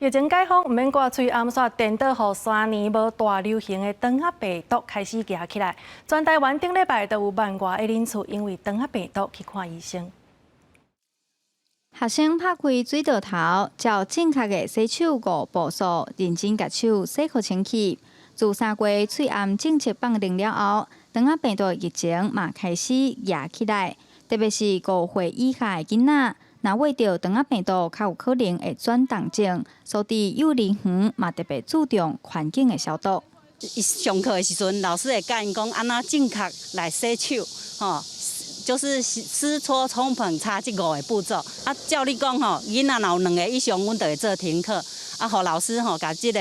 疫情解封，毋免挂喙暗煞颠倒，互3年无大流行的肠仔病毒开始夯起来。全台湾顶礼拜都有万外的人次因为肠仔病毒去看医生。学生拍开水道头，照正确的洗手5步数，认真把手洗好清气。自3月喙暗政策放零了后，肠仔病毒疫情嘛开始夯起来，特别是5岁以下的囡仔。若遇到肠仔病毒，较有可能会转重症，所以幼儿园嘛特别注重环境的消毒。伊上课的时阵，老师会教因讲安怎正确来洗手，就是湿搓冲捧擦这5个步骤。啊，照你讲囡仔若有2个以上，阮就会做停课，互老师甲这个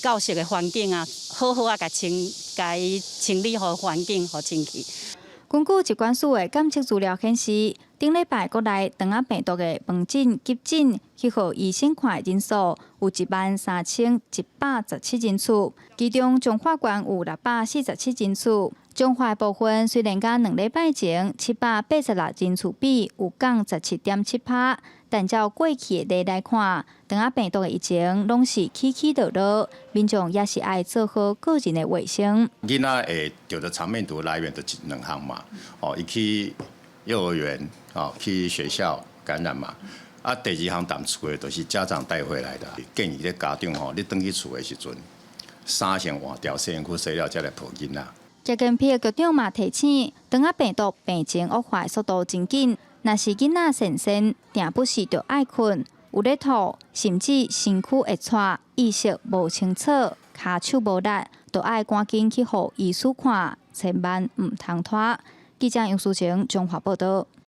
教室的环境好好甲伊清理好环境，好清气。根据疾管署的监测资料显示，顶礼拜国内肠仔病毒的门诊、急诊去互医生看的人数有13117人次，其中中华县有647人次。中华部分虽然甲2礼拜前786人次比有降17.7%，但照过去的例来看，肠仔病毒的疫情拢是起起落落，民众也是爱做好个人的卫生。囡仔会得的肠病毒来源就2项嘛，伊去幼儿园去学校感染嘛。啊，第2项淡出的就是家长带回来的，建议咧家长你回去厝的时阵，3先换掉洗身躯洗了，才来抱囡仔。疾管局局长嘛提醒，肠仔病毒病情恶化速度真紧，若是囡仔先生定不时就爱困、有咧吐，甚至身躯会喘、意识无清楚、骹手无力，就爱赶紧去互医师看，千万唔通拖。记者杨淑晴综合报道。